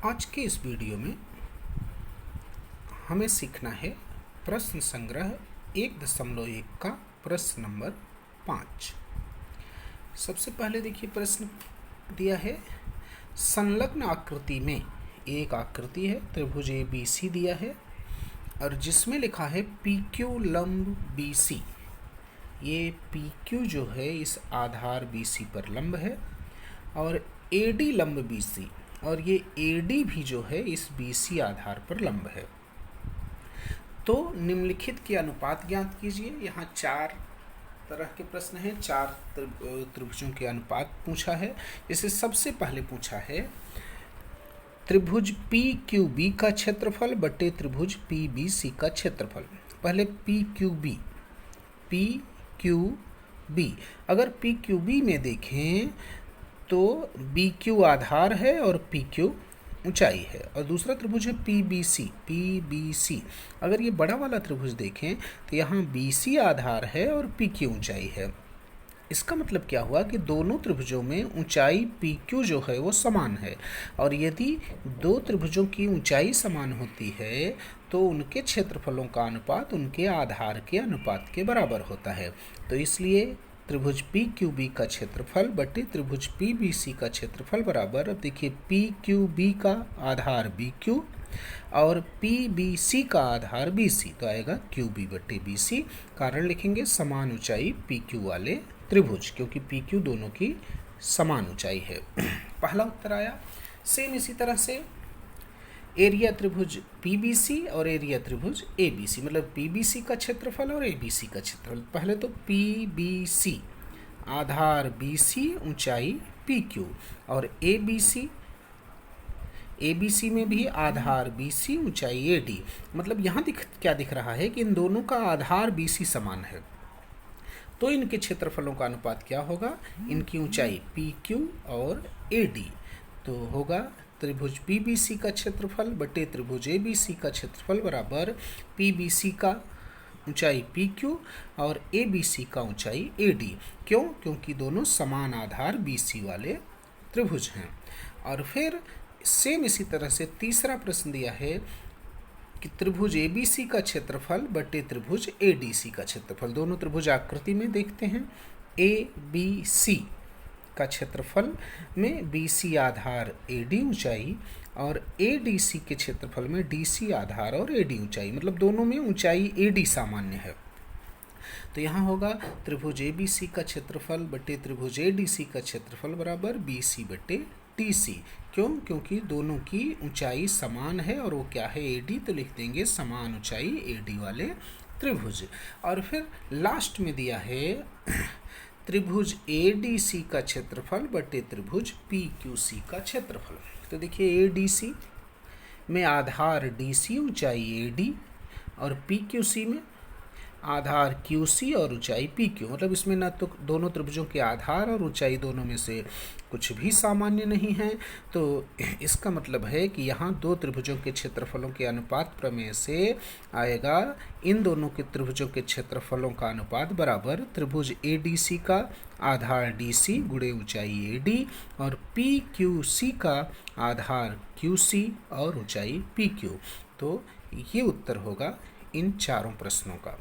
आज के इस वीडियो में हमें सीखना है प्रश्न संग्रह 1.1 का प्रश्न नंबर 5। सबसे पहले देखिए प्रश्न दिया है, संलग्न आकृति में एक आकृति है, त्रिभुज ABC दिया है और जिसमें लिखा है PQ लंब BC। ये PQ जो है इस आधार BC पर लंब है और AD लंब BC, और ये AD भी जो है इस BC आधार पर लंब है। तो निम्नलिखित के अनुपात ज्ञात कीजिए। यहाँ 4 तरह के प्रश्न हैं, 4 त्रिभुजों के अनुपात पूछा है। इसे सबसे पहले पूछा है त्रिभुज PQB का क्षेत्रफल बटे त्रिभुज PBC का क्षेत्रफल। पहले PQB, अगर PQB में देखें तो BQ आधार है और PQ ऊंचाई है, और दूसरा त्रिभुज है PBC। अगर ये बड़ा वाला त्रिभुज देखें तो यहाँ BC आधार है और PQ ऊंचाई है। इसका मतलब क्या हुआ कि दोनों त्रिभुजों में ऊंचाई PQ जो है वो समान है, और यदि दो त्रिभुजों की ऊंचाई समान होती है तो उनके क्षेत्रफलों का अनुपात उनके आधार के अनुपात के बराबर होता है। तो इसलिए त्रिभुज PQB का क्षेत्रफल बटे त्रिभुज PBC का क्षेत्रफल बराबर, अब देखिए PQB का आधार BQ और PBC का आधार BC, तो आएगा QB बटे BC। कारण लिखेंगे समान ऊंचाई PQ वाले त्रिभुज, क्योंकि PQ दोनों की समान ऊंचाई है। पहला उत्तर आया। सेम इसी तरह से एरिया त्रिभुज PBC और एरिया त्रिभुज ABC, मतलब PBC का क्षेत्रफल और ABC का क्षेत्रफल। पहले तो PBC आधार BC ऊंचाई PQ, और ABC में भी आधार BC ऊंचाई AD। मतलब यहाँ क्या दिख रहा है कि इन दोनों का आधार BC समान है, तो इनके क्षेत्रफलों का अनुपात क्या होगा, इनकी ऊंचाई PQ और AD। तो होगा त्रिभुज PBC का क्षेत्रफल बटे त्रिभुज ABC का क्षेत्रफल बराबर PBC का ऊंचाई PQ और ABC का ऊंचाई AD। क्यों? क्योंकि दोनों समान आधार BC वाले त्रिभुज हैं। और फिर सेम इसी तरह से तीसरा प्रश्न दिया है कि त्रिभुज ABC का क्षेत्रफल बटे त्रिभुज ADC का क्षेत्रफल। दोनों त्रिभुज आकृति में देखते हैं, ABC का क्षेत्रफल में BC आधार AD ऊंचाई और ADC के क्षेत्रफल में DC आधार और AD ऊंचाई, मतलब दोनों में ऊंचाई AD सामान्य है। तो यहाँ होगा त्रिभुज ABC का क्षेत्रफल बटे त्रिभुज ADC का क्षेत्रफल बराबर BC बटे DC। क्यों? क्योंकि दोनों की ऊंचाई समान है और वो क्या है, AD, तो लिख देंगे समान ऊंचाई AD वाले त्रिभुज। और फिर लास्ट में दिया है त्रिभुज ADC का क्षेत्रफल बटे त्रिभुज PQC का क्षेत्रफल। तो देखिए ADC में आधार DC ऊंचाई AD और PQC में आधार QC और ऊंचाई PQ, मतलब इसमें न तो दोनों त्रिभुजों के आधार और ऊंचाई दोनों में से कुछ भी सामान्य नहीं है। तो इसका मतलब है कि यहाँ दो त्रिभुजों के क्षेत्रफलों के अनुपात प्रमेय से आएगा इन दोनों के त्रिभुजों के क्षेत्रफलों का अनुपात बराबर त्रिभुज ADC का आधार DC गुणे ऊंचाई AD और PQC का आधार QC और ऊंचाई PQ। तो ये उत्तर होगा इन चारों प्रश्नों का।